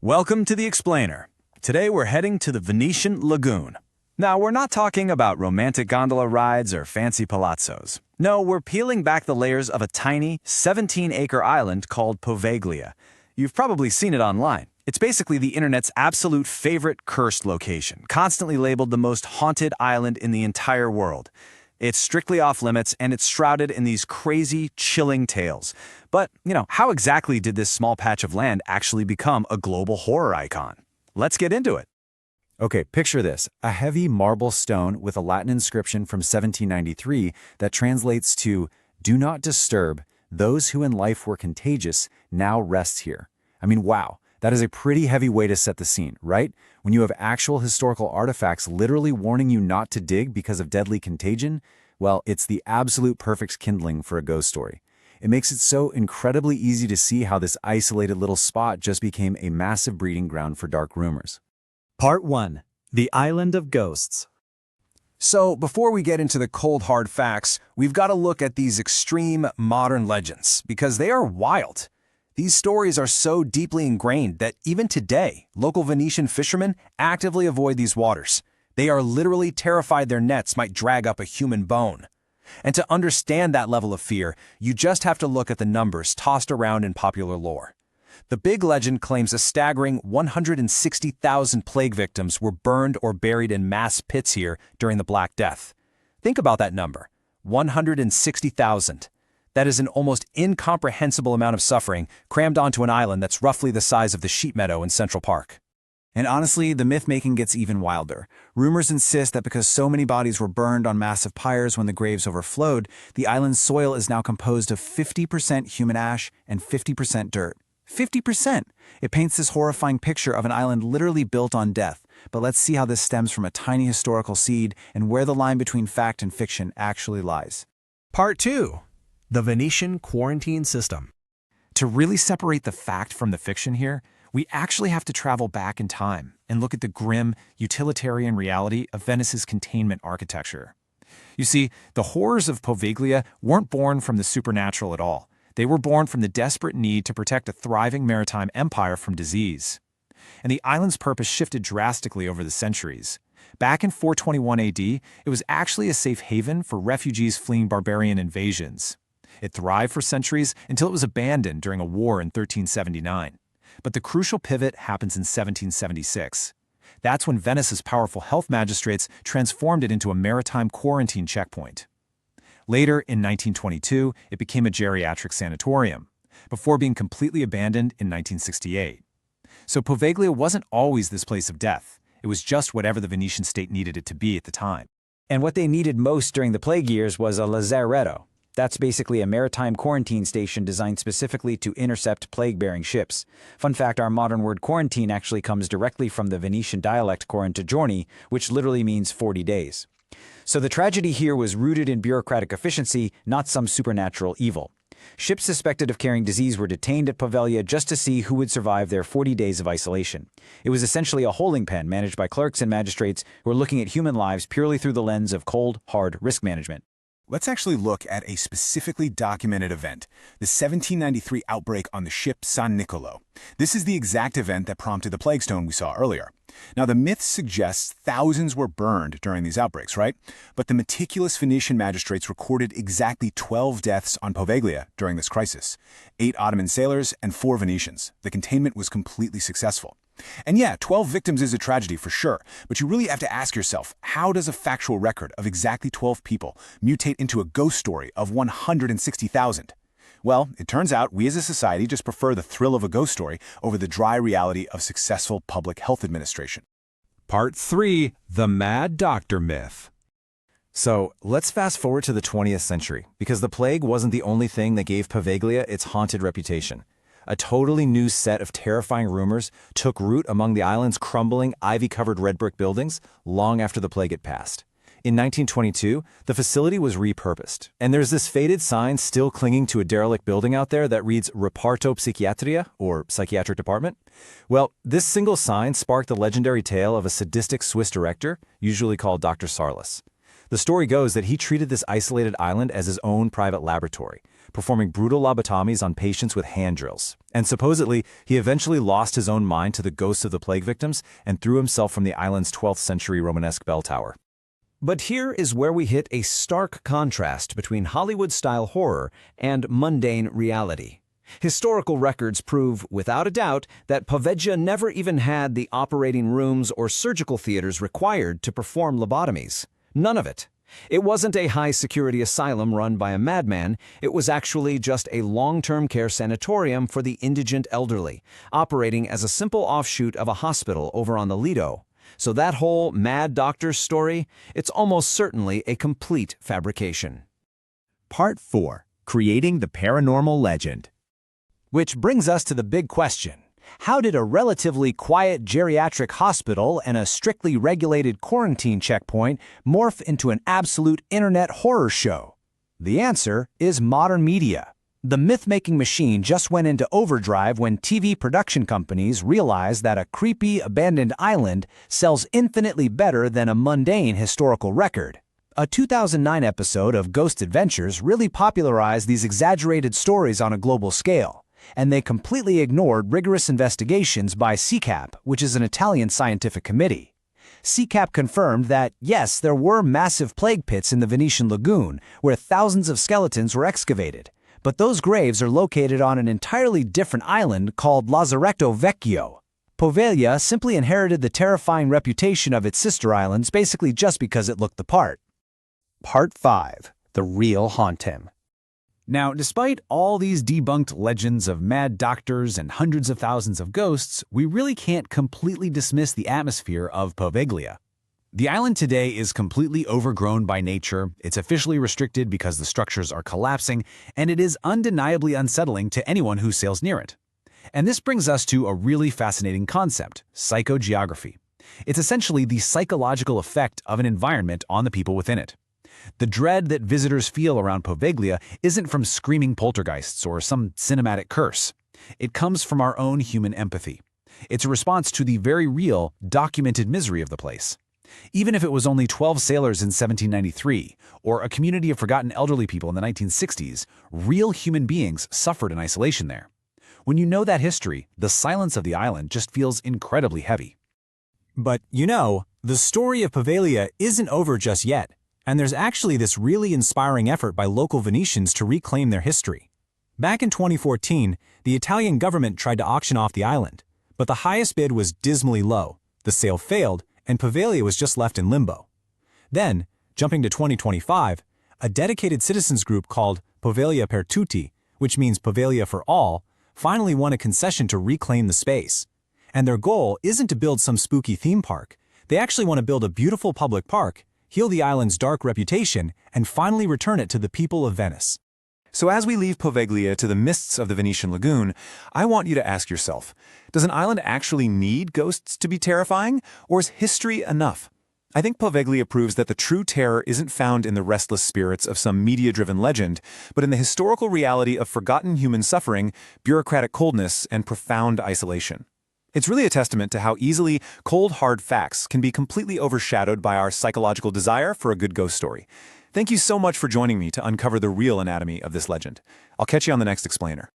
Welcome to the Explainer. Today we're heading to the Venetian Lagoon. Now, we're not talking about romantic gondola rides or fancy palazzos. No, we're peeling back the layers of a tiny, 17-acre island called Poveglia. You've probably seen it online. It's basically the internet's absolute favorite cursed location, constantly labeled the most haunted island in the entire world. It's strictly off limits, and it's shrouded in these crazy, chilling tales. But, how exactly did this small patch of land actually become a global horror icon? Let's get into it. Okay, picture this, a heavy marble stone with a Latin inscription from 1793 that translates to, "Do not disturb, those who in life were contagious now rest here." I mean, wow, that is a pretty heavy way to set the scene, right? When you have actual historical artifacts literally warning you not to dig because of deadly contagion, well, it's the absolute perfect kindling for a ghost story. It makes it so incredibly easy to see how this isolated little spot just became a massive breeding ground for dark rumors. Part 1. The Island of Ghosts. So, before we get into the cold hard facts, we've got to look at these extreme modern legends, because they are wild. These stories are so deeply ingrained that even today, local Venetian fishermen actively avoid these waters. They are literally terrified their nets might drag up a human bone. And to understand that level of fear, you just have to look at the numbers tossed around in popular lore. The big legend claims a staggering 160,000 plague victims were burned or buried in mass pits here during the Black Death. Think about that number, 160,000. That is an almost incomprehensible amount of suffering crammed onto an island that's roughly the size of the sheep meadow in Central Park. And honestly, the myth-making gets even wilder. Rumors insist that because so many bodies were burned on massive pyres when the graves overflowed, the island's soil is now composed of 50% human ash and 50% dirt. 50%! It paints this horrifying picture of an island literally built on death. But let's see how this stems from a tiny historical seed and where the line between fact and fiction actually lies. Part 2. The Venetian Quarantine System. To really separate the fact from the fiction here, we actually have to travel back in time and look at the grim, utilitarian reality of Venice's containment architecture. You see, the horrors of Poveglia weren't born from the supernatural at all. They were born from the desperate need to protect a thriving maritime empire from disease. And the island's purpose shifted drastically over the centuries. Back in 421 AD, it was actually a safe haven for refugees fleeing barbarian invasions. It thrived for centuries until it was abandoned during a war in 1379. But the crucial pivot happens in 1776. That's when Venice's powerful health magistrates transformed it into a maritime quarantine checkpoint. Later, in 1922, it became a geriatric sanatorium, before being completely abandoned in 1968. So Poveglia wasn't always this place of death. It was just whatever the Venetian state needed it to be at the time. And what they needed most during the plague years was a lazaretto. That's basically a maritime quarantine station designed specifically to intercept plague-bearing ships. Fun fact, our modern word quarantine actually comes directly from the Venetian dialect quarantagiorni, which literally means 40 days. So the tragedy here was rooted in bureaucratic efficiency, not some supernatural evil. Ships suspected of carrying disease were detained at Poveglia just to see who would survive their 40 days of isolation. It was essentially a holding pen managed by clerks and magistrates who were looking at human lives purely through the lens of cold, hard risk management. Let's actually look at a specifically documented event, the 1793 outbreak on the ship San Nicolo. This is the exact event that prompted the plague stone we saw earlier. Now, the myth suggests thousands were burned during these outbreaks, right? But the meticulous Venetian magistrates recorded exactly 12 deaths on Poveglia during this crisis. 8 Ottoman sailors and 4 Venetians. The containment was completely successful. And yeah, 12 victims is a tragedy for sure, but you really have to ask yourself, how does a factual record of exactly 12 people mutate into a ghost story of 160,000? Well, it turns out we as a society just prefer the thrill of a ghost story over the dry reality of successful public health administration. Part 3. The Mad Doctor Myth. So let's fast forward to the 20th century, because the plague wasn't the only thing that gave Poveglia its haunted reputation. A totally new set of terrifying rumors took root among the island's crumbling, ivy-covered red brick buildings long after the plague had passed. In 1922, the facility was repurposed, and there's this faded sign still clinging to a derelict building out there that reads Reparto Psychiatria, or Psychiatric Department. Well, this single sign sparked the legendary tale of a sadistic Swiss director, usually called Dr. Sarlis. The story goes that he treated this isolated island as his own private laboratory, performing brutal lobotomies on patients with hand drills. And supposedly, he eventually lost his own mind to the ghosts of the plague victims and threw himself from the island's 12th century Romanesque bell tower. But here is where we hit a stark contrast between Hollywood-style horror and mundane reality. Historical records prove, without a doubt, that Poveglia never even had the operating rooms or surgical theaters required to perform lobotomies. None of it. It wasn't a high-security asylum run by a madman. It was actually just a long-term care sanatorium for the indigent elderly, operating as a simple offshoot of a hospital over on the Lido. So that whole mad doctor's story, it's almost certainly a complete fabrication. Part 4. Creating the Paranormal Legend. Which brings us to the big question. How did a relatively quiet geriatric hospital and a strictly regulated quarantine checkpoint morph into an absolute internet horror show? The answer is modern media. The myth-making machine just went into overdrive when TV production companies realized that a creepy, abandoned island sells infinitely better than a mundane historical record. A 2009 episode of Ghost Adventures really popularized these exaggerated stories on a global scale, and they completely ignored rigorous investigations by CCAP, which is an Italian scientific committee. CCAP confirmed that, yes, there were massive plague pits in the Venetian Lagoon, where thousands of skeletons were excavated. But those graves are located on an entirely different island called Lazaretto Vecchio. Poveglia simply inherited the terrifying reputation of its sister islands basically just because it looked the part. Part 5. The Real Haunting. Now, despite all these debunked legends of mad doctors and hundreds of thousands of ghosts, we really can't completely dismiss the atmosphere of Poveglia. The island today is completely overgrown by nature, it's officially restricted because the structures are collapsing, and it is undeniably unsettling to anyone who sails near it. And this brings us to a really fascinating concept, psychogeography. It's essentially the psychological effect of an environment on the people within it. The dread that visitors feel around Poveglia isn't from screaming poltergeists or some cinematic curse. It comes from our own human empathy. It's a response to the very real, documented misery of the place. Even if it was only 12 sailors in 1793, or a community of forgotten elderly people in the 1960s, real human beings suffered in isolation there. When you know that history, the silence of the island just feels incredibly heavy. But, the story of Poveglia isn't over just yet, and there's actually this really inspiring effort by local Venetians to reclaim their history. Back in 2014, the Italian government tried to auction off the island, but the highest bid was dismally low, the sale failed, and Poveglia was just left in limbo. Then, jumping to 2025, a dedicated citizens group called Poveglia per Tutti, which means Poveglia for all, finally won a concession to reclaim the space. And their goal isn't to build some spooky theme park. They actually want to build a beautiful public park, heal the island's dark reputation, and finally return it to the people of Venice. So as we leave Poveglia to the mists of the Venetian Lagoon, I want you to ask yourself, does an island actually need ghosts to be terrifying, or is history enough? I think Poveglia proves that the true terror isn't found in the restless spirits of some media-driven legend, but in the historical reality of forgotten human suffering, bureaucratic coldness, and profound isolation. It's really a testament to how easily cold, hard facts can be completely overshadowed by our psychological desire for a good ghost story. Thank you so much for joining me to uncover the real anatomy of this legend. I'll catch you on the next explainer.